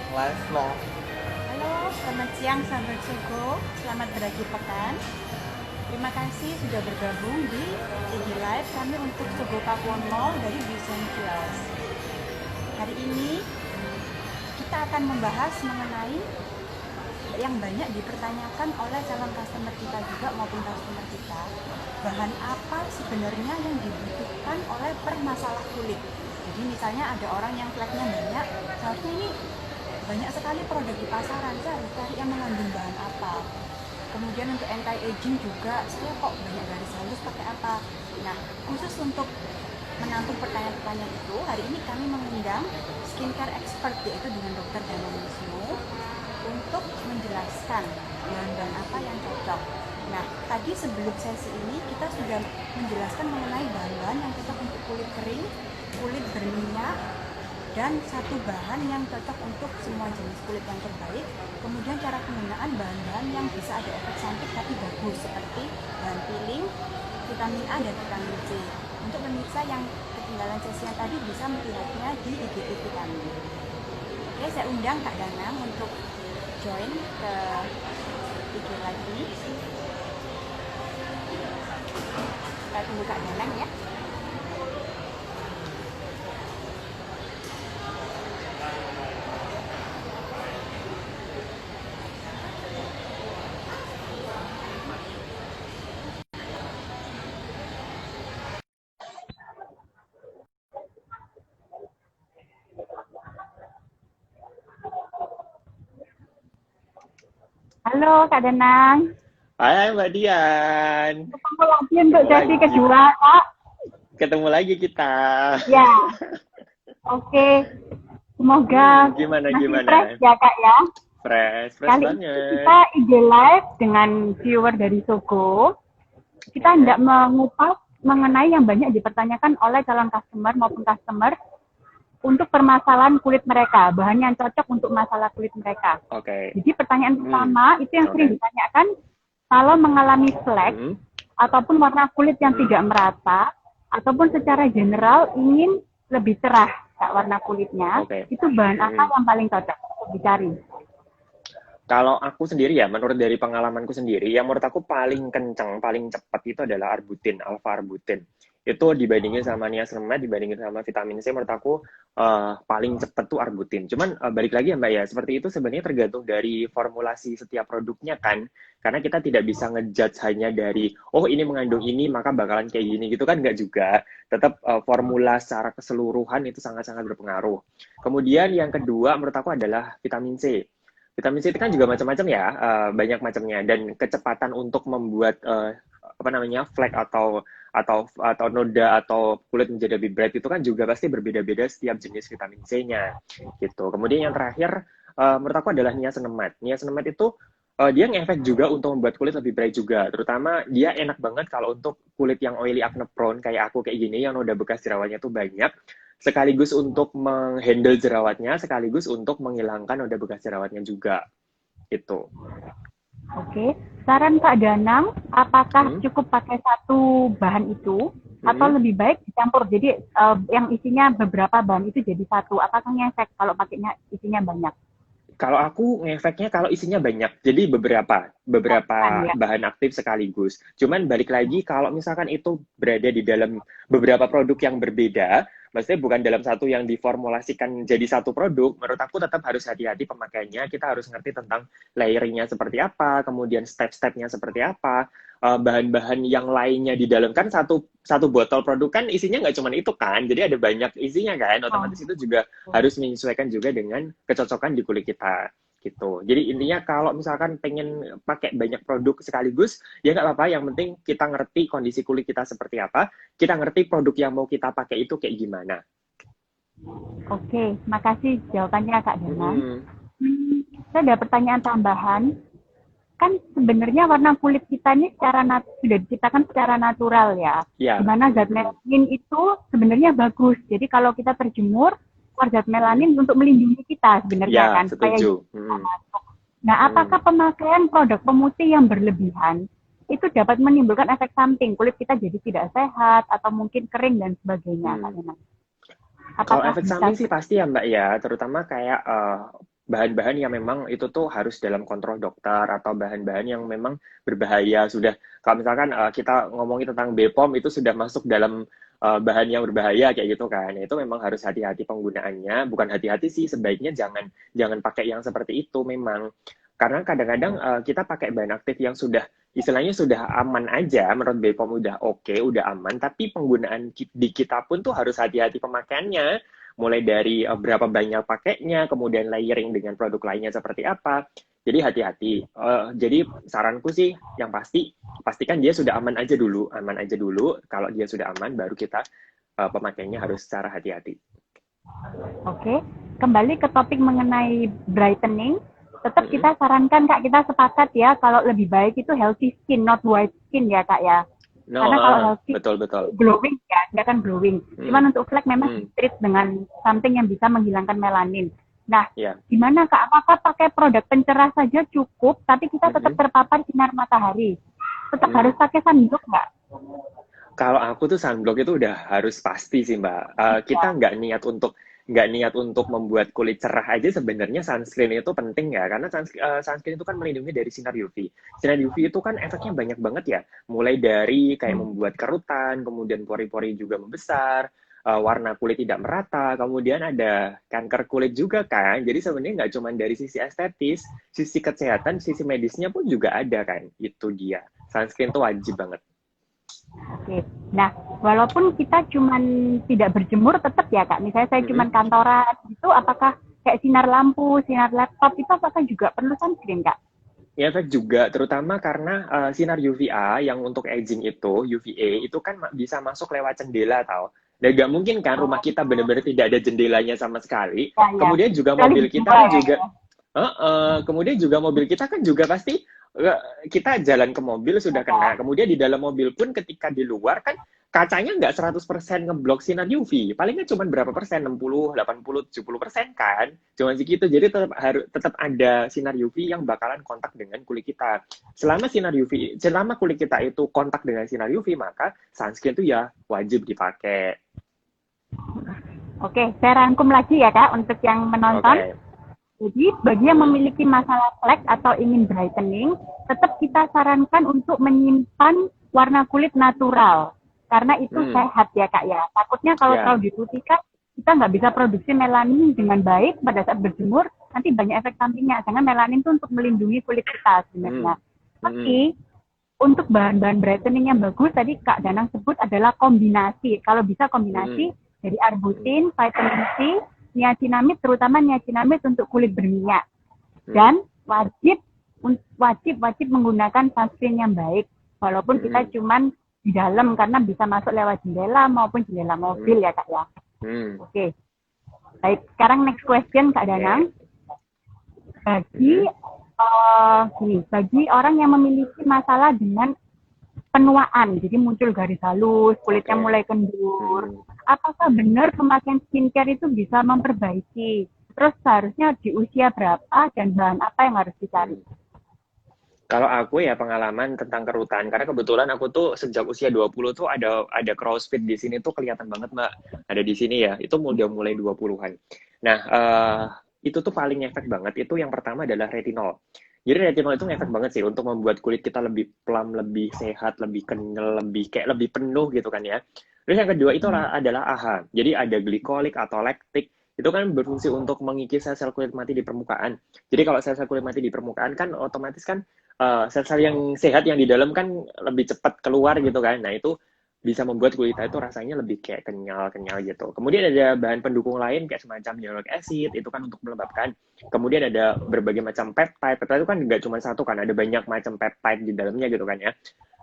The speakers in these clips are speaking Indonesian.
Live vlog. Halo, selamat siang sahabat Sogo. Selamat berakhir pekan. Terima kasih sudah bergabung di IG Live kami untuk Sogo Pakuwon Mall dari Vision Kios. Hari ini kita akan membahas mengenai yang banyak dipertanyakan oleh calon customer kita juga maupun customer kita. Bahan apa sebenarnya yang dibutuhkan oleh permasalah kulit. Jadi misalnya ada orang yang fleknya banyak, seharusnya ini banyak sekali produk di pasaran, saya harus cari yang mengandung bahan apa. Kemudian untuk anti-aging juga, saya kok banyak garis halus pakai apa. Nah, khusus untuk menampung pertanyaan-pertanyaan itu, hari ini kami mengundang skincare expert, yaitu dengan Dr. Danang Wisnu, untuk menjelaskan bahan-bahan apa yang cocok. Nah, tadi sebelum sesi ini kita sudah menjelaskan mengenai bahan-bahan yang cocok untuk kulit kering, kulit berminyak, dan satu bahan yang cocok untuk semua jenis kulit yang terbaik. Kemudian cara penggunaan bahan-bahan yang bisa ada efek samping tapi bagus, seperti bahan peeling, vitamin A dan vitamin C. Untuk pemirsa yang ketinggalan sesi yang tadi bisa melihatnya di IGTV kami. Oke, saya undang Kak Danang untuk join ke IG lagi. Kita tunggu Kak Danang ya. Halo Kak Danang. Hai Mbak Dian. Ketemu lagi untuk Ketemu sesi lagi. kedua, Kak. Ketemu lagi kita. Ya, oke. Semoga Gimana masih gimana? fresh ya, Kak ya. Fresh Kali ini banget. kita IG live dengan viewer dari Sogo. Kita Oke. hendak mengupas mengenai yang banyak dipertanyakan oleh calon customer maupun customer untuk permasalahan kulit mereka, bahan yang cocok untuk masalah kulit mereka. Oke. Jadi pertanyaan pertama itu yang sering Oke. ditanyakan, kalau mengalami flek Hmm. ataupun warna kulit yang tidak merata, ataupun secara general ingin lebih cerah Kak, warna kulitnya, Oke. itu bahan apa yang paling cocok untuk dicari? Kalau aku sendiri ya, menurut dari pengalamanku sendiri, yang menurut aku paling kenceng, paling cepat itu adalah arbutin, alpha arbutin. Itu dibandingin sama niacinamide, dibandingin sama vitamin C, menurut aku paling cepat tuh arbutin. Cuman balik lagi ya Mbak ya, seperti itu sebenarnya tergantung dari formulasi setiap produknya kan. Karena kita tidak bisa ngejudge hanya dari, oh ini mengandung ini, maka bakalan kayak gini gitu kan, nggak juga. Tetap formula secara keseluruhan itu sangat-sangat berpengaruh. Kemudian yang kedua menurut aku adalah vitamin C. Vitamin C itu kan juga macam-macam ya, banyak macamnya, dan kecepatan untuk membuat apa namanya flek atau noda atau kulit menjadi lebih bright itu kan juga pasti berbeda-beda setiap jenis vitamin C-nya gitu. Kemudian yang terakhir menurut aku adalah niacinamide. Niacinamide itu dia ngefek juga untuk membuat kulit lebih bright juga. Terutama dia enak banget kalau untuk kulit yang oily acne prone kayak aku kayak gini yang noda bekas jerawatnya tuh banyak, sekaligus untuk menghandle jerawatnya, sekaligus untuk menghilangkan noda bekas jerawatnya juga. Itu. Oke, saran Kak Danang, apakah Hmm? cukup pakai satu bahan itu atau Hmm? lebih baik dicampur? Jadi yang isinya beberapa bahan itu jadi satu. Apakah ngefek kalau pakainya isinya banyak? Kalau aku ngefeknya kalau isinya banyak, jadi beberapa Ya. bahan aktif sekaligus. Cuman balik lagi kalau misalkan itu berada di dalam beberapa produk yang berbeda, maksudnya bukan dalam satu yang diformulasikan jadi satu produk, menurut aku tetap harus hati-hati pemakaiannya. Kita harus ngerti tentang layering-nya seperti apa, kemudian step-stepnya seperti apa, bahan-bahan yang lainnya di dalam kan satu satu botol produk kan isinya nggak cuma itu kan, jadi ada banyak isinya kan, Oh, otomatis itu juga harus menyesuaikan juga dengan kecocokan di kulit kita gitu. Jadi intinya kalau misalkan pengen pakai banyak produk sekaligus, ya nggak apa-apa. Yang penting kita ngerti kondisi kulit kita seperti apa, kita ngerti produk yang mau kita pakai itu kayak gimana. oke, makasih jawabannya Kak Danang. Mm-mm. Saya ada pertanyaan tambahan. Kan sebenarnya warna kulit kita ini sudah diciptakan secara natural ya. Di Ya, mana zat melanin itu sebenarnya bagus. Jadi kalau kita terjemur, keluar zat mm-mm. melanin untuk melindungi kita sebenarnya Ya kan, supaya setuju. bisa Mm-mm. masuk. Nah, Mm-mm. apakah pemakaian produk pemutih yang berlebihan itu dapat menimbulkan efek samping, kulit kita jadi tidak sehat atau mungkin kering dan sebagainya, Kak Mm. Nena? Kalau Apakah efek bisa samping sih seperti pasti ya Mbak ya, terutama kayak bahan-bahan yang memang itu tuh harus dalam kontrol dokter atau bahan-bahan yang memang berbahaya sudah. Kalau misalkan kita ngomongin tentang BPOM itu sudah masuk dalam bahan yang berbahaya kayak gitu kan. Itu memang harus hati-hati penggunaannya. Bukan hati-hati sih, sebaiknya jangan pakai yang seperti itu memang. Karena kadang-kadang kita pakai bahan aktif yang sudah istilahnya sudah aman aja, menurut BPOM udah oke, udah aman, tapi penggunaan di kita pun tuh harus hati-hati pemakaiannya, mulai dari berapa banyak pakainya, kemudian layering dengan produk lainnya seperti apa. Jadi hati-hati. Jadi saranku sih yang pasti, pastikan dia sudah aman aja dulu. Aman aja dulu, kalau dia sudah aman, baru kita pemakaiannya harus secara hati-hati. Oke, kembali ke topik mengenai brightening. Tetap kita sarankan Kak, kita sepakat ya kalau lebih baik itu healthy skin, not white skin ya Kak ya. No, Karena kalau healthy, betul. glowing ya, dia kan glowing. Cuman untuk flek memang treat dengan something yang bisa menghilangkan melanin. Nah, gimana Kak? Apakah pakai produk pencerah saja cukup, tapi kita tetap terpapar sinar matahari? Tetap harus pakai sunblock nggak? Kalau aku tuh sunblock itu udah harus pasti sih Mbak. Kita nggak niat untuk membuat kulit cerah aja, sebenarnya sunscreen itu penting ya, karena sunscreen itu kan melindungi dari sinar UV. Sinar UV itu kan efeknya banyak banget ya, mulai dari kayak membuat kerutan, kemudian pori-pori juga membesar, warna kulit tidak merata, kemudian ada kanker kulit juga kan. Jadi sebenarnya nggak cuma dari sisi estetis, sisi kesehatan, sisi medisnya pun juga ada kan. Itu dia, sunscreen itu wajib banget. Oke, nah walaupun kita cuman tidak berjemur tetap ya Kak, misalnya saya cuman kantoran itu, apakah kayak sinar lampu, sinar laptop itu apakah juga perlu sunscreen Kak? Ya efek juga, terutama karena sinar UVA yang untuk aging itu, UVA itu kan bisa masuk lewat jendela tau. Dan nggak mungkin kan rumah kita benar-benar tidak ada jendelanya sama sekali. Kemudian juga mobil kita kan juga, kemudian juga mobil kita kan juga pasti kita jalan ke mobil sudah kena. Kemudian di dalam mobil pun ketika di luar kan kacanya nggak 100% ngeblok sinar UV. Palingnya cuma berapa persen, 60, 80, 70% kan. Cuma segitu. Jadi tetap ada sinar UV yang bakalan kontak dengan kulit kita. Selama kulit kita itu kontak dengan sinar UV, maka sunscreen itu ya wajib dipakai. Oke, saya rangkum lagi ya Kak untuk yang menonton. Jadi bagi yang memiliki masalah flek atau ingin brightening, tetap kita sarankan untuk menyimpan warna kulit natural. Karena itu sehat ya Kak ya. Takutnya kalau terlalu diputihkan, kita nggak bisa produksi melanin dengan baik pada saat berjemur, nanti banyak efek sampingnya. Karena melanin itu untuk melindungi kulit kita sebenarnya. Tapi untuk bahan-bahan brightening yang bagus, tadi Kak Danang sebut adalah kombinasi. Kalau bisa kombinasi dari arbutin, vitamin C, niacinamide, terutama niacinamide untuk kulit berminyak. Dan wajib menggunakan sunscreen yang baik, walaupun kita cuman di dalam karena bisa masuk lewat jendela maupun jendela mobil ya Kak ya. Oke. Baik, sekarang next question Kak Danang. Bagi orang yang memiliki masalah dengan penuaan, jadi muncul garis halus, kulitnya mulai kendur. Apakah benar pemakaian skincare itu bisa memperbaiki? Terus seharusnya di usia berapa dan bahan apa yang harus dicari? Kalau aku ya pengalaman tentang kerutan, karena kebetulan aku tuh sejak usia 20 tuh ada CrossFit di sini tuh kelihatan banget Mbak. Ada di sini ya, itu udah mulai 20-an. Nah, itu tuh paling efek banget, itu yang pertama adalah retinol. Jadi retinol itu ngefek banget sih untuk membuat kulit kita lebih plump, lebih sehat, lebih kenyal, lebih penuh gitu kan ya. Terus yang kedua itu adalah AHA. Jadi ada glikolik atau laktik. Itu kan berfungsi untuk mengikis sel-sel kulit mati di permukaan. Jadi kalau sel-sel kulit mati di permukaan kan otomatis kan sel-sel yang sehat yang di dalam kan lebih cepat keluar gitu kan. Nah itu bisa membuat kulit kita itu rasanya lebih kayak kenyal gitu. Kemudian ada bahan pendukung lain kayak semacam hyaluronic acid, itu kan untuk melembabkan. Kemudian ada berbagai macam peptide. Peptide itu kan nggak cuma satu kan, ada banyak macam peptide di dalamnya gitu kan ya.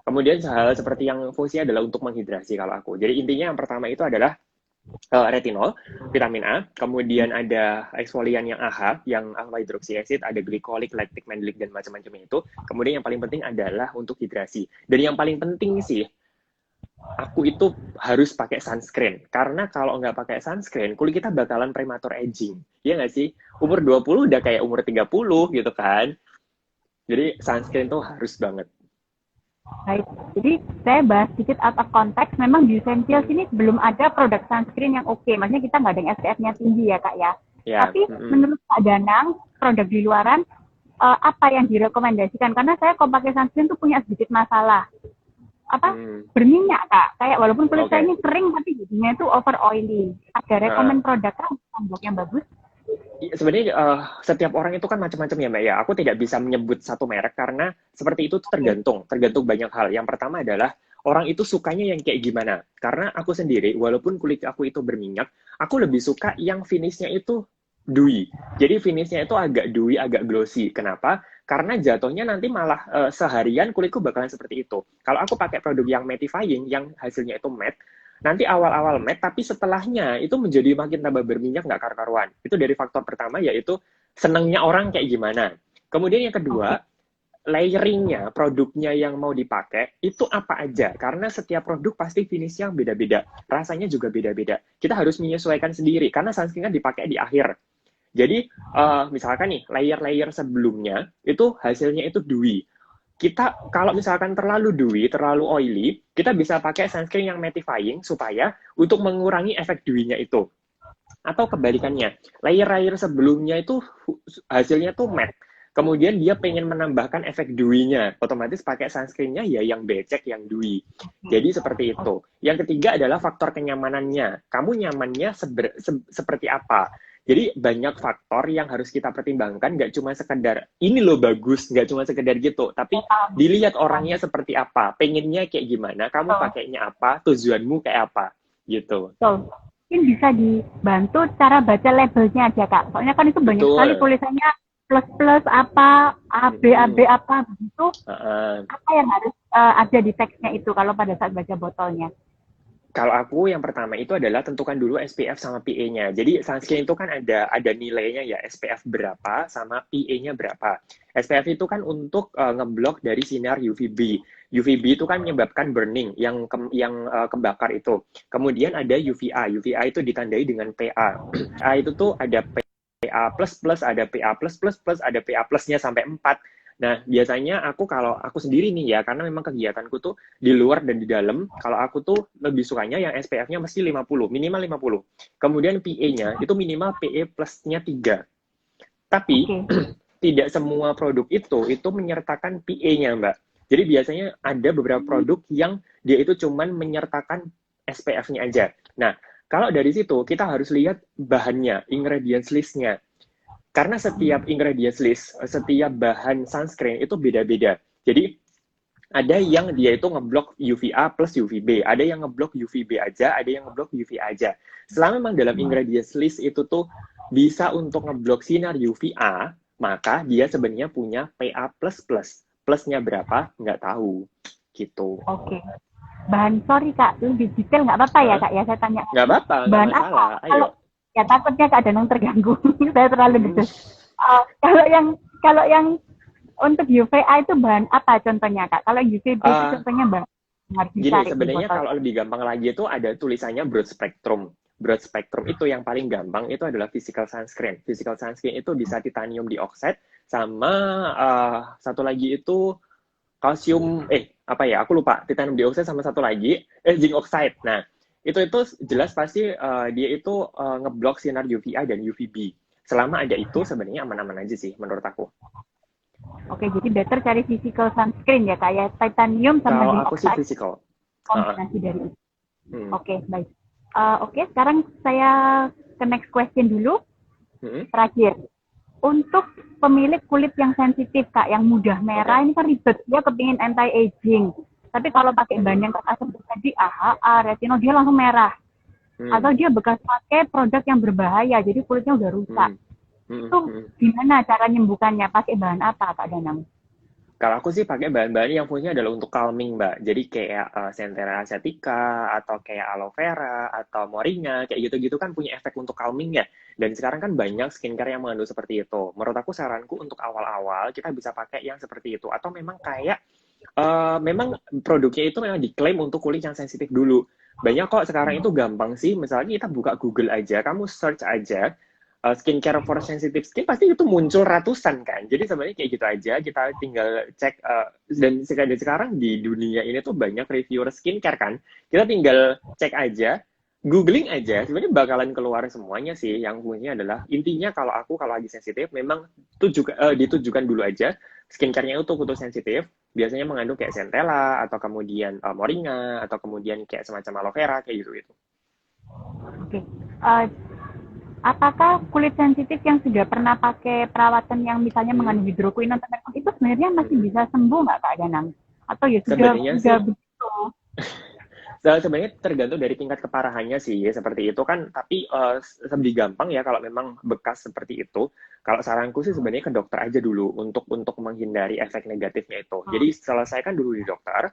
Kemudian hal seperti yang fungsinya adalah untuk menghidrasi kalau aku. Jadi intinya yang pertama itu adalah retinol, vitamin A, kemudian ada eksfolian yang AHA, yang alpha hydroxy acid, ada glikolik, lactic, mandelic, dan macam-macamnya itu. Kemudian yang paling penting adalah untuk hidrasi. Dan yang paling penting sih, aku itu harus pakai sunscreen. Karena kalau nggak pakai sunscreen, kulit kita bakalan prematur aging. Iya nggak sih? Umur 20 udah kayak umur 30 gitu kan. Jadi sunscreen tuh harus banget. Baik, jadi saya bahas sedikit out of context. Memang di Essentials ini belum ada produk sunscreen yang oke. Maksudnya kita nggak ada yang SPF-nya tinggi ya Kak ya. Tapi menurut Kak Danang, produk di luaran, apa yang direkomendasikan? Karena saya kalau pakai sunscreen tuh punya sedikit masalah. Berminyak Kak. Kayak walaupun kulit saya ini kering tapi jadinya itu over oily. Ada rekomend produk kan sunblock yang bagus? Sebenarnya setiap orang itu kan macam-macam ya Mbak ya. Aku tidak bisa menyebut satu merek karena seperti itu tergantung banyak hal. Yang pertama adalah orang itu sukanya yang kayak gimana. Karena aku sendiri, walaupun kulit aku itu berminyak, aku lebih suka yang finishnya itu dewy. Jadi finishnya itu agak dewy, agak glossy. Kenapa? Karena jatuhnya nanti malah seharian kulitku bakalan seperti itu. Kalau aku pakai produk yang mattifying, yang hasilnya itu matte, nanti awal-awal matte, tapi setelahnya itu menjadi makin tambah berminyak, nggak karu-karuan. Itu dari faktor pertama, yaitu senengnya orang kayak gimana. Kemudian yang kedua, layering-nya, produknya yang mau dipakai, itu apa aja. Karena setiap produk pasti finishnya beda-beda. Rasanya juga beda-beda. Kita harus menyesuaikan sendiri, karena sunscreen kan dipakai di akhir. Jadi, misalkan nih, layer-layer sebelumnya, itu hasilnya itu dewy. Kita, kalau misalkan terlalu dewy, terlalu oily, kita bisa pakai sunscreen yang mattifying, supaya untuk mengurangi efek dewy-nya itu. Atau kebalikannya, layer-layer sebelumnya itu hasilnya tuh matte. Kemudian dia pengen menambahkan efek dewy-nya, otomatis pakai sunscreen-nya ya yang becek, yang dewy. Jadi seperti itu. Yang ketiga adalah faktor kenyamanannya. Kamu nyamannya seperti apa? Jadi banyak faktor yang harus kita pertimbangkan, nggak cuma sekedar ini loh bagus, nggak cuma sekedar gitu, tapi dilihat orangnya seperti apa, pengennya kayak gimana, kamu pakainya apa, tujuanmu kayak apa, gitu. Mungkin bisa dibantu cara baca labelnya aja Kak, soalnya kan itu banyak sekali tulisannya plus apa, AB apa begitu. Apa yang harus ada di teksnya itu kalau pada saat baca botolnya? Kalau aku yang pertama itu adalah tentukan dulu SPF sama PA-nya. Jadi sunscreen itu kan ada nilainya ya, SPF berapa sama PA-nya berapa. SPF itu kan untuk ngeblok dari sinar UVB. UVB itu kan menyebabkan burning, yang kebakar itu. Kemudian ada UVA. UVA itu ditandai dengan PA. PA itu tuh ada PA++, ada PA+++, ada PA plusnya sampai 4. Nah, biasanya kalau aku sendiri nih ya, karena memang kegiatanku tuh di luar dan di dalam, kalau aku tuh lebih sukanya yang SPF-nya mesti 50, minimal 50. Kemudian PA-nya itu minimal PA plusnya 3. Tapi, tidak semua produk itu menyertakan PA-nya, Mbak. Jadi biasanya ada beberapa produk yang dia itu cuman menyertakan SPF-nya aja. Nah, kalau dari situ, kita harus lihat bahannya, ingredients list-nya. Karena setiap ingredients list, setiap bahan sunscreen itu beda-beda. Jadi, ada yang dia itu ngeblok UVA plus UVB, ada yang ngeblok UVB aja, ada yang ngeblok UVA aja. Selama memang dalam ingredients list itu tuh bisa untuk ngeblok sinar UVA, maka dia sebenarnya punya PA++. Plusnya berapa? Nggak tahu. Gitu. Oke. Bahan, sorry Kak, lebih detail nggak apa-apa ya Kak ya, saya tanya. Nggak apa-apa, nggak masalah. Ayo. Ya takutnya Kak Danang terganggu. Saya terlalu detail. Kalau yang untuk UVA itu bahan apa contohnya Kak? Kalau UVB itu contohnya bahan harus dicari. Gini, sebenarnya kalau lebih gampang lagi itu ada tulisannya broad spectrum. Broad spectrum itu yang paling gampang itu adalah physical sunscreen. Physical sunscreen itu bisa titanium dioxide sama satu lagi itu kalsium aku lupa, titanium dioxide sama satu lagi zinc oxide. Nah, itu jelas pasti dia itu ngeblok sinar UVA dan UVB. Selama ada itu sebenarnya aman-aman aja sih menurut aku. Oke, jadi better cari physical sunscreen ya kayak titanium sama zinc oxide. Kalau aku sih physical. Kombinasi dari itu. Oke, baik. Oke, sekarang saya ke next question dulu. Terakhir. Untuk pemilik kulit yang sensitif Kak, yang mudah merah, ini kan ribet, dia kepingin anti-aging. Tapi kalau pakai bahan yang Kakak sebut tadi, AHA, retinol, dia langsung merah. Atau dia bekas pakai produk yang berbahaya, jadi kulitnya udah rusak. Itu gimana cara nyembuhkannya? Pakai bahan apa Kak Danang? Kalau aku sih pakai bahan-bahan yang fungsinya adalah untuk calming, Mbak. Jadi kayak Centella asiatica, atau kayak aloe vera, atau moringa, kayak gitu-gitu kan punya efek untuk calming ya. Dan sekarang kan banyak skincare yang mengandung seperti itu. Menurut aku saranku untuk awal-awal kita bisa pakai yang seperti itu. Atau memang kayak, memang produknya itu memang diklaim untuk kulit yang sensitif dulu. Banyak kok sekarang itu gampang sih, misalnya kita buka Google aja, kamu search aja, skincare for sensitive skin, pasti itu muncul ratusan kan. Jadi sebenarnya kayak gitu aja, kita tinggal cek, dan sekarang di dunia ini tuh banyak reviewer skincare kan. Kita tinggal cek aja, googling aja sebenarnya bakalan keluar semuanya sih. Yang punya adalah intinya kalau lagi sensitif memang ditujukan dulu aja skincare-nya untuk sensitif. Biasanya mengandung kayak centella atau kemudian moringa atau kemudian kayak semacam aloe vera kayak gitu. Oke. Apakah kulit sensitif yang sudah pernah pakai perawatan yang misalnya mengandung hidroquinone itu sebenarnya masih bisa sembuh nggak Kak Danang? Atau ya sudah begitu? Sebenarnya tergantung dari tingkat keparahannya sih, seperti itu kan. Tapi lebih gampang ya kalau memang bekas seperti itu. Kalau saranku sih sebenarnya ke dokter aja dulu untuk menghindari efek negatifnya itu. Jadi selesaikan dulu di dokter,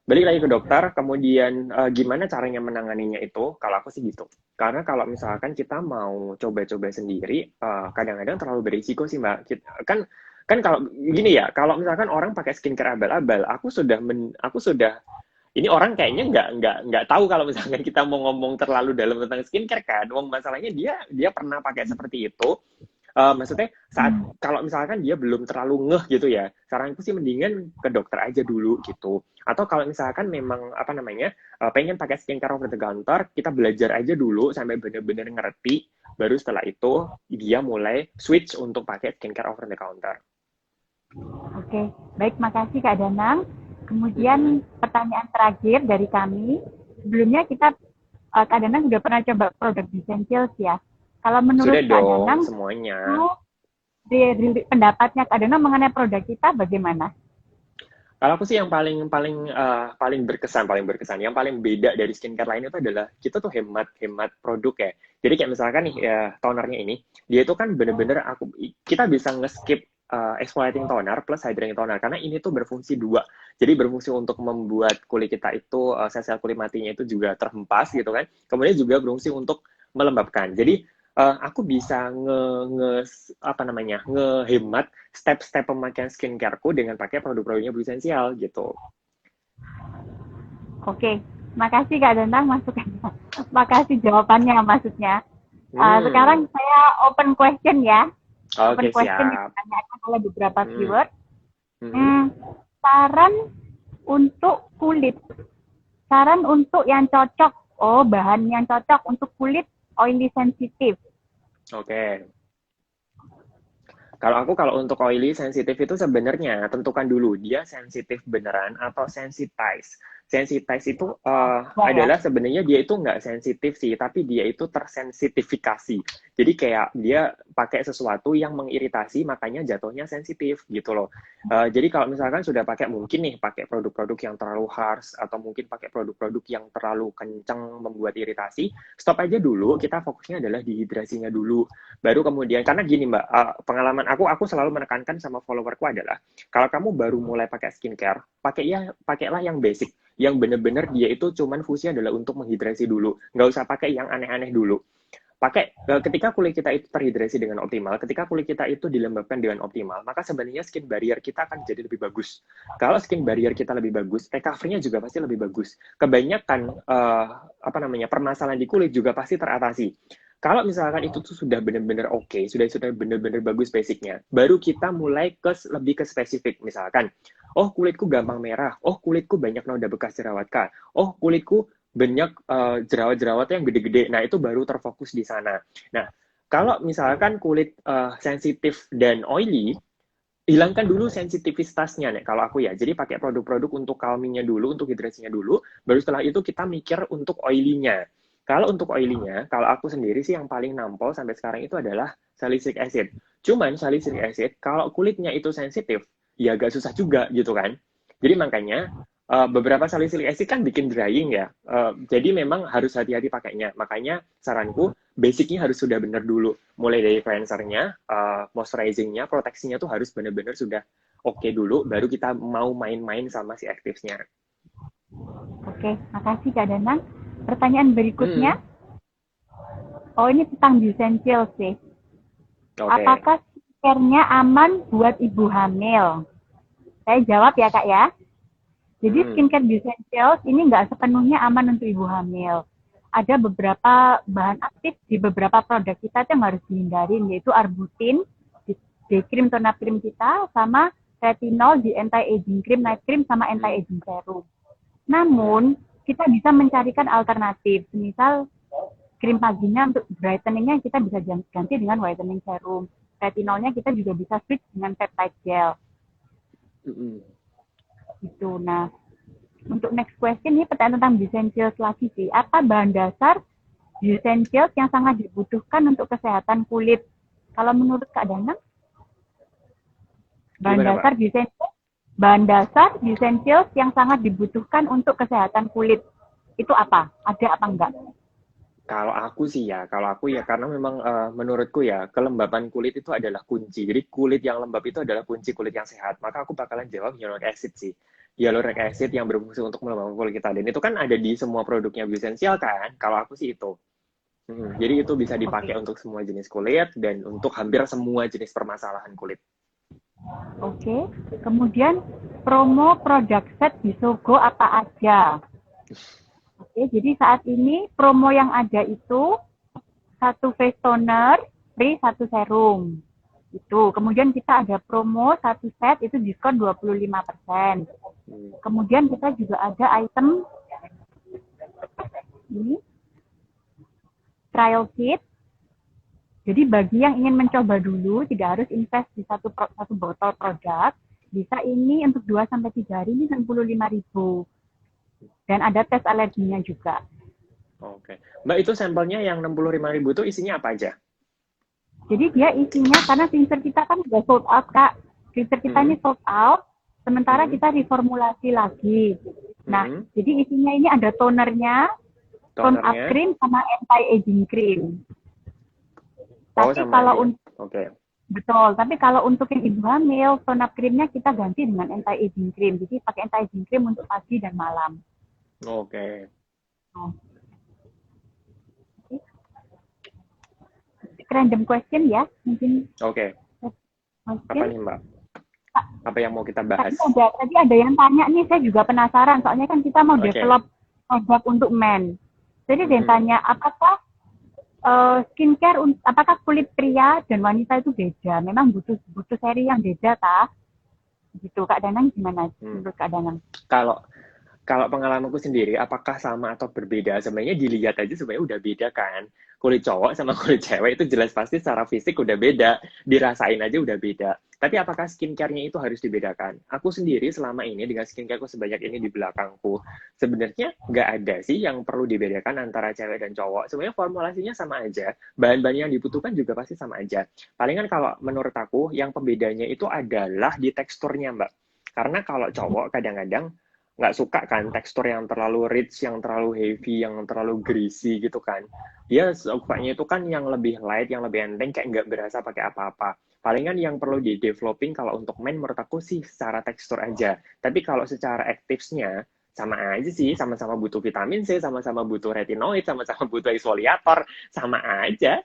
balik lagi ke dokter, kemudian gimana caranya menanganinya itu. Kalau aku sih gitu. Karena kalau misalkan kita mau coba-coba sendiri, kadang-kadang terlalu berisiko sih Mbak. Kan kalau gini ya, kalau misalkan orang pakai skincare abal-abal, aku sudah ini orang kayaknya nggak tahu kalau misalkan kita mau ngomong terlalu dalam tentang skincare kan. Masalahnya dia pernah pakai seperti itu. Maksudnya kalau misalkan dia belum terlalu ngeh gitu ya, saranku sih mendingan ke dokter aja dulu gitu. Atau kalau misalkan memang pengen pakai skincare over the counter, kita belajar aja dulu sampai benar-benar ngerti. Baru setelah itu dia mulai switch untuk pakai skincare over the counter. Oke, baik, makasih Kak Danang. Kemudian pertanyaan terakhir dari kami, sebelumnya Kak Danang sudah pernah coba produk Essentials ya. Kalau menurut Sudah Kak dong, Danang, semuanya. Pendapatnya Kak Danang mengenai produk kita bagaimana? Kalau aku sih yang paling berkesan, yang paling beda dari skincare lain itu adalah kita tuh hemat produk ya. Jadi kayak misalkan nih tonernya ini, dia itu kan bener-bener kita bisa nge-skip exfoliating toner plus hydrating toner karena ini tuh berfungsi dua. Jadi berfungsi untuk membuat kulit kita itu sel-sel kulit matinya itu juga terhempas gitu kan. Kemudian juga berfungsi untuk melembabkan. Jadi aku bisa ngehemat step-step pemakaian skincareku dengan pakai produk-produknya Blue Essential gitu. Oke, makasih Kak Danang masukannya. Makasih jawabannya maksudnya. Sekarang saya open question ya. Oke, question siap. ditanyakan oleh beberapa keyword. Saran untuk kulit. Saran untuk yang cocok. Bahan yang cocok untuk kulit oily sensitif. Oke. Kalau untuk oily sensitif itu sebenarnya tentukan dulu dia sensitif beneran atau sensitize. Sensitize itu adalah sebenarnya dia itu nggak sensitif sih, tapi dia itu tersensitifikasi. Jadi kayak dia pakai sesuatu yang mengiritasi, makanya jatuhnya sensitif gitu loh. Jadi kalau misalkan sudah pakai produk-produk yang terlalu harsh atau mungkin pakai produk-produk yang terlalu kencang membuat iritasi, stop aja dulu. Kita fokusnya adalah di hidrasinya dulu. Baru kemudian, karena gini Mbak, pengalaman aku selalu menekankan sama followerku adalah kalau kamu baru mulai pakai skincare, pakailah yang basic. Yang benar-benar dia itu cuman fungsinya adalah untuk menghidrasi dulu. Nggak usah pakai yang aneh-aneh dulu. Ketika kulit kita itu terhidrasi dengan optimal, ketika kulit kita itu dilembabkan dengan optimal, maka sebenarnya skin barrier kita akan jadi lebih bagus. Kalau skin barrier kita lebih bagus, recovery-nya juga pasti lebih bagus. Kebanyakan permasalahan di kulit juga pasti teratasi. Kalau misalkan itu tuh sudah benar-benar oke, sudah benar-benar bagus basicnya, baru kita mulai lebih ke spesifik. Misalkan, kulitku gampang merah, kulitku banyak noda bekas jerawat kah, kulitku banyak jerawat-jerawat yang gede-gede. Nah, itu baru terfokus di sana. Nah, kalau misalkan kulit sensitif dan oily, hilangkan dulu sensitivitasnya nih kalau aku ya. Jadi pakai produk-produk untuk calming-nya dulu, untuk hidrasinya dulu, baru setelah itu kita mikir untuk oily-nya. Kalau untuk oily-nya, kalau aku sendiri sih yang paling nampol sampai sekarang itu adalah salicylic acid. Cuman salicylic acid, kalau kulitnya itu sensitif, ya agak susah juga gitu kan. Jadi makanya beberapa salicylic acid kan bikin drying ya. Jadi memang harus hati-hati pakainya. Makanya saranku, basicnya harus sudah benar dulu. Mulai dari cleanser-nya, moisturizing-nya, proteksinya tuh harus benar-benar sudah oke dulu, baru kita mau main-main sama si actives-nya. Oke, makasih Kak Danang. Pertanyaan berikutnya, ini tentang Essentials sih. Okay. Apakah skincare-nya aman buat ibu hamil? Saya jawab ya Kak ya. Jadi skincare Essentials ini nggak sepenuhnya aman untuk ibu hamil. Ada beberapa bahan aktif di beberapa produk kita yang harus dihindarin, yaitu arbutin di krim toner krim kita, sama retinol di anti-aging cream, night cream, sama anti-aging serum. Namun, kita bisa mencarikan alternatif. Misal krim paginya untuk brightening-nya kita bisa ganti dengan whitening serum. Retinolnya kita juga bisa switch dengan peptide gel. Gitu. Nah, untuk next question ini pertanyaan tentang essentials lagi sih. Apa bahan dasar essentials yang sangat dibutuhkan untuk kesehatan kulit? Kalau menurut Kak Danang, bahan dasar essentials yang sangat dibutuhkan untuk kesehatan kulit itu apa? Ada apa enggak? Kalau aku ya karena memang menurutku ya kelembapan kulit itu adalah kunci. Jadi kulit yang lembab itu adalah kunci kulit yang sehat. Maka aku bakalan jawab hyaluronic acid sih. Hyaluronic acid yang berfungsi untuk melembabkan kulit kita. Dan itu kan ada di semua produknya Bioessential kan. Kalau aku sih itu. Jadi itu bisa dipakai untuk semua jenis kulit dan untuk hampir semua jenis permasalahan kulit. Oke. Kemudian promo produk set di Sogo apa aja? Oke, jadi saat ini promo yang ada itu 1 face toner, free 1 serum. Itu. Kemudian kita ada promo 1 set itu diskon 25%. Kemudian kita juga ada item ini trial kit. Jadi bagi yang ingin mencoba dulu, tidak harus invest di satu botol produk, bisa ini untuk 2-3 hari ini 65.000. Dan ada tes alerginya juga. Oke. Mbak, itu sampelnya yang 65.000 itu isinya apa aja? Jadi dia isinya, karena cleanser kita kan udah sold out, Kak. Cleanser kita ini sold out, sementara kita reformulasi lagi. Nah, jadi isinya ini ada tonernya, tone up cream, sama anti-aging cream. Tapi kalau untuk betul, tapi kalau untuk yang ibu hamil, tone up creamnya kita ganti dengan anti-aging cream. Jadi pakai anti-aging cream untuk pagi dan malam. Oke. Random question ya, mungkin. Oke. Apa nih Mbak? Apa yang mau kita bahas? Tadi ada yang tanya nih, saya juga penasaran. Soalnya kan kita mau develop produk untuk men. Jadi ada yang tanya, apakah skincare, apakah kulit pria dan wanita itu beda? Memang butuh seri yang beda, tak? Gitu, Kak Danang gimana menurut Kak Danang? Kalau pengalamanku sendiri, apakah sama atau berbeda? Sebenarnya dilihat aja sebenarnya udah beda kan. Kulit cowok sama kulit cewek itu jelas pasti secara fisik udah beda. Dirasain aja udah beda. Tapi apakah skincare-nya itu harus dibedakan? Aku sendiri selama ini dengan skincare-ku sebanyak ini di belakangku, sebenarnya nggak ada sih yang perlu dibedakan antara cewek dan cowok. Sebenarnya formulasinya sama aja. Bahan-bahan yang dibutuhkan juga pasti sama aja. Palingan kalau menurut aku, yang pembedanya itu adalah di teksturnya, Mbak. Karena kalau cowok kadang-kadang nggak suka kan tekstur yang terlalu rich, yang terlalu heavy, yang terlalu greasy gitu kan. Dia sukanya itu kan yang lebih light, yang lebih enteng, kayak nggak berasa pakai apa-apa. Palingan yang perlu di-developing kalau untuk men menurut aku sih secara tekstur aja. Tapi kalau secara actives-nya, sama aja sih, sama-sama butuh vitamin C, sama-sama butuh retinoid, sama-sama butuh exfoliator, sama aja.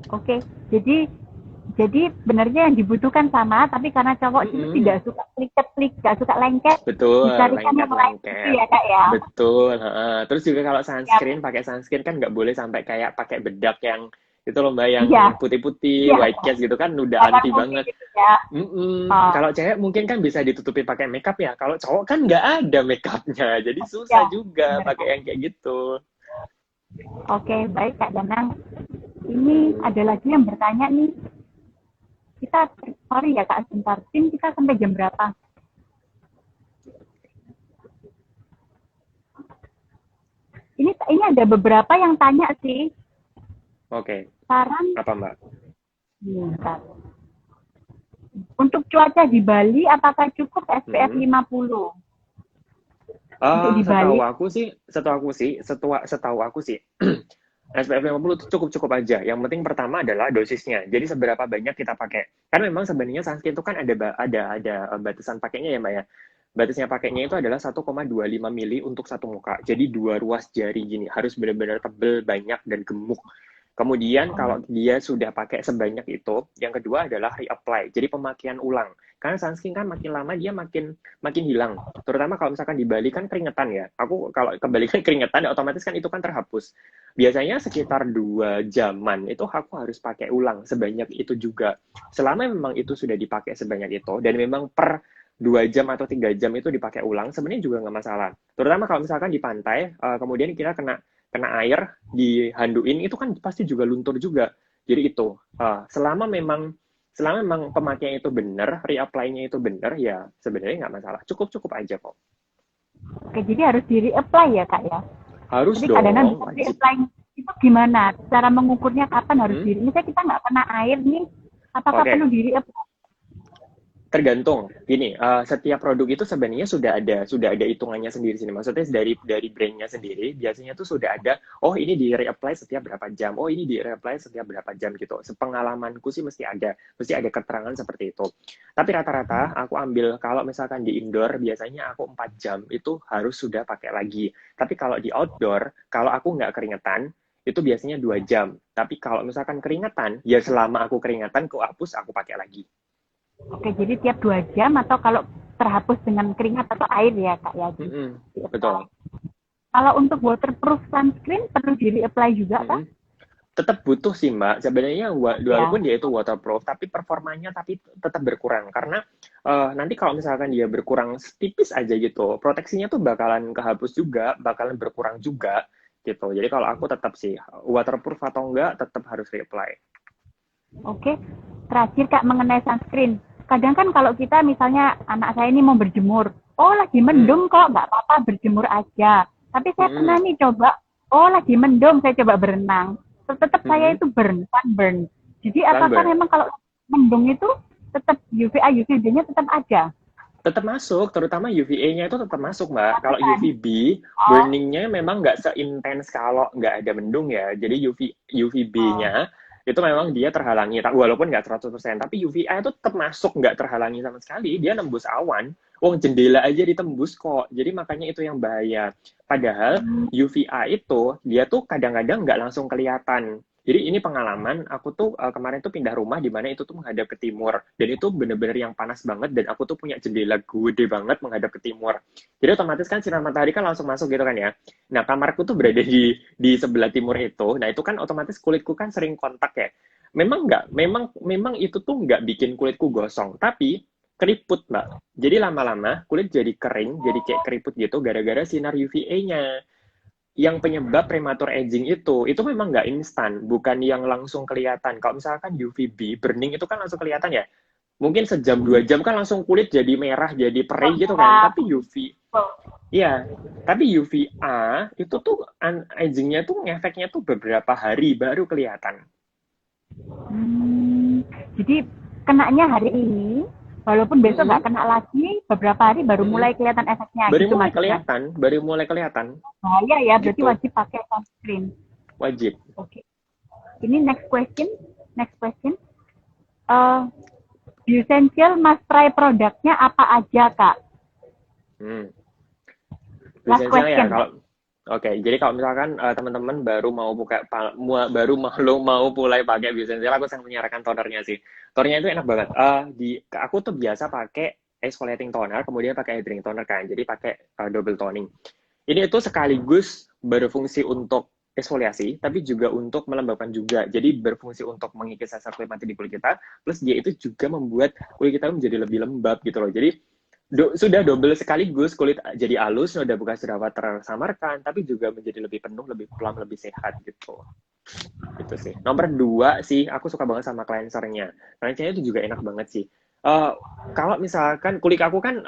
Oke, jadi benarnya yang dibutuhkan sama, tapi karena cowok itu tidak suka klik-klik, tidak suka lengket. Betul, lengket. Ya, Kak, ya? Betul. Terus juga kalau sunscreen, pakai sunscreen kan nggak boleh sampai kayak pakai bedak yang itu loh Mbak, yang putih-putih, white cast gitu kan udah anti banget. Gitu, ya. Kalau cewek mungkin kan bisa ditutupi pakai makeup ya. Kalau cowok kan nggak ada makeupnya, jadi susah juga pakai yang kayak gitu. Oke, baik Kak Danang. Ini ada lagi yang bertanya nih. Kita, sorry ya Kak, sebentar. Tim kita sampai jam berapa? Ini ada beberapa yang tanya sih. Oke. Saran apa Mbak? Bentar. Untuk cuaca di Bali, apakah cukup SPF 50? Setahu aku sih SPF 50 itu cukup aja. Yang penting pertama adalah dosisnya. Jadi seberapa banyak kita pakai. Kan memang sebenarnya sunscreen itu kan ada batasan pakainya ya Mbak ya. Batasnya pakainya itu adalah 1,25 mili untuk satu muka. Jadi 2 ruas jari gini. Harus benar-benar tebel, banyak, dan gemuk. Kemudian kalau dia sudah pakai sebanyak itu, yang kedua adalah reapply. Jadi pemakaian ulang. Karena sunscreen kan makin lama dia makin hilang. Terutama kalau misalkan di Bali kan keringetan ya. Aku kalau ke Bali kan keringetan, otomatis kan itu kan terhapus. Biasanya sekitar 2 jaman itu aku harus pakai ulang sebanyak itu juga. Selama memang itu sudah dipakai sebanyak itu, dan memang per 2 jam atau 3 jam itu dipakai ulang, sebenarnya juga nggak masalah. Terutama kalau misalkan di pantai, kemudian kita kena air, dihanduin, itu kan pasti juga luntur juga. Jadi itu, selama memang pemakaiannya itu benar, reapply-nya itu benar, ya sebenarnya nggak masalah. Cukup aja kok. Oke, jadi harus di-reapply ya Kak ya? Harus jadi dong. Kadang reapply itu gimana? Cara mengukurnya kapan harus Hmm. Misalnya kita nggak kena air nih, apakah perlu di-reapply? Tergantung. Gini, setiap produk itu sebenarnya sudah ada hitungannya sendiri sini. Maksudnya dari brandnya sendiri, biasanya tuh sudah ada, oh ini di reapply setiap berapa jam, oh ini di reapply setiap berapa jam gitu. Sepengalamanku sih mesti ada keterangan seperti itu. Tapi rata-rata aku ambil, kalau misalkan di indoor, biasanya aku 4 jam itu harus sudah pakai lagi. Tapi kalau di outdoor, kalau aku nggak keringetan, itu biasanya 2 jam. Tapi kalau misalkan keringetan, ya selama aku keringetan, aku hapus, aku pakai lagi. Oke, jadi tiap 2 jam atau kalau terhapus dengan keringat atau air ya Kak ya? Betul. Kalau untuk waterproof sunscreen perlu di-reapply juga Kak? Tetap butuh sih Mbak. Sebenarnya walaupun dia itu waterproof, tapi performanya tetap berkurang. Karena nanti kalau misalkan dia berkurang tipis aja gitu, proteksinya tuh bakalan kehapus juga, bakalan berkurang juga gitu. Jadi kalau aku tetap sih, waterproof atau enggak, tetap harus reapply. Oke, terakhir Kak mengenai sunscreen. Kadang kan kalau kita misalnya anak saya ini mau berjemur, oh lagi mendung kok, nggak apa-apa berjemur aja. Tapi saya pernah nih coba, oh lagi mendung, saya coba berenang. Tetap saya itu sunburn. Jadi apakah memang kalau mendung itu tetap UVA, UVB-nya tetap ada? Tetap masuk, terutama UVA-nya itu tetap masuk, Mbak. Kalau UVB, burning-nya memang nggak seintens kalau nggak ada mendung ya. Jadi UVB-nya itu memang dia terhalangi, walaupun nggak 100%, tapi UVA itu tetap masuk, nggak terhalangi sama sekali, dia nembus awan, jendela aja ditembus kok, jadi makanya itu yang bahaya. Padahal UVA itu, dia tuh kadang-kadang nggak langsung kelihatan. Jadi ini pengalaman, aku tuh kemarin tuh pindah rumah di mana itu tuh menghadap ke timur, dan itu bener-bener yang panas banget, dan aku tuh punya jendela gede banget menghadap ke timur. Jadi otomatis kan sinar matahari kan langsung masuk gitu kan ya. Nah kamarku tuh berada di sebelah timur itu, nah itu kan otomatis kulitku kan sering kontak ya. Memang itu tuh nggak bikin kulitku gosong, tapi keriput Mbak. Jadi lama-lama kulit jadi kering, jadi kayak keriput gitu gara-gara sinar UVA-nya. Yang penyebab prematur aging itu memang nggak instan, bukan yang langsung kelihatan. Kalau misalkan UVB, burning itu kan langsung kelihatan ya. Mungkin sejam 2 jam kan langsung kulit jadi merah, jadi perih gitu kan. Tapi tapi UVA itu tuh agingnya tuh ngefeknya tuh beberapa hari baru kelihatan. Jadi kenanya hari ini, walaupun besok nggak kena lagi, beberapa hari baru mulai kelihatan efeknya. Baru mulai kelihatan. Bahaya ya, berarti gitu. Wajib pakai sunscreen. Wajib. Oke. Ini next question. Essential must try produknya apa aja Kak? Last question. Ya, jadi kalau misalkan teman-teman baru mau mulai pakai Essential, aku sangat menyarankan tonernya sih. Tonernya itu enak banget. Aku tuh biasa pakai exfoliating toner, kemudian pakai hydrating toner kan. Jadi pakai double toning. Ini itu sekaligus berfungsi untuk eksfoliasi, tapi juga untuk melembabkan juga. Jadi berfungsi untuk mengikis sesar kulit mati di kulit kita, plus dia itu juga membuat kulit kita menjadi lebih lembab gitu loh. Jadi sudah double sekaligus, kulit jadi halus, udah bukan jerawat tersamarkan, tapi juga menjadi lebih penuh, lebih plump, lebih sehat gitu. Itu sih. Nomor 2 sih, aku suka banget sama cleanser-nya. Cleanser-nya itu juga enak banget sih. Kalau misalkan kulit aku kan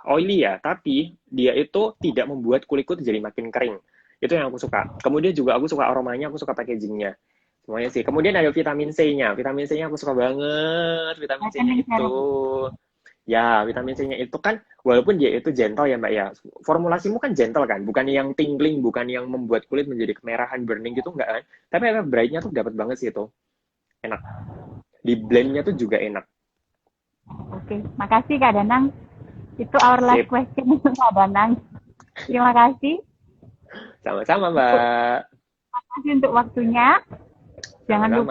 oily ya, tapi dia itu tidak membuat kulitku jadi makin kering. Itu yang aku suka. Kemudian juga aku suka aromanya, aku suka packagingnya. Semuanya sih. Kemudian ada vitamin C-nya. Vitamin C-nya aku suka banget. Vitamin C-nya itu. Ya, vitamin C-nya itu kan, walaupun dia itu gentle ya Mbak ya. Formulasimu kan gentle kan, bukan yang tingling, bukan yang membuat kulit menjadi kemerahan, burning gitu, enggak kan. Tapi bright-nya tuh dapat banget sih itu. Enak. Di blend-nya tuh juga enak. Oke, makasih Kak Danang. Itu our last question untuk Kak Danang. Terima kasih. Sama-sama Mbak. Terima kasih untuk waktunya. Jangan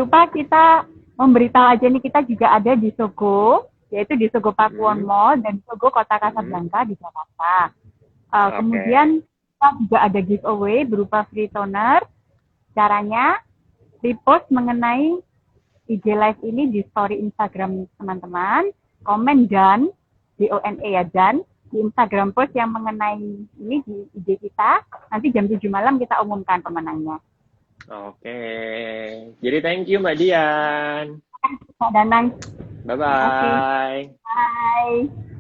lupa kita memberitahu aja nih, kita juga ada di Sogo, yaitu di Sogo Pakuwon Mall dan Sogo Kota Kasablanka di Jakarta. Kemudian kita juga ada giveaway berupa free toner. Caranya repost mengenai IG Live ini di story Instagram teman-teman. komen dan DONE ya, dan di Instagram post yang mengenai ini di IG kita. Nanti jam 7 malam kita umumkan pemenangnya. Oke. Jadi thank you Mbak Dian. Mbak Danang. Bye-bye. Okay. Bye.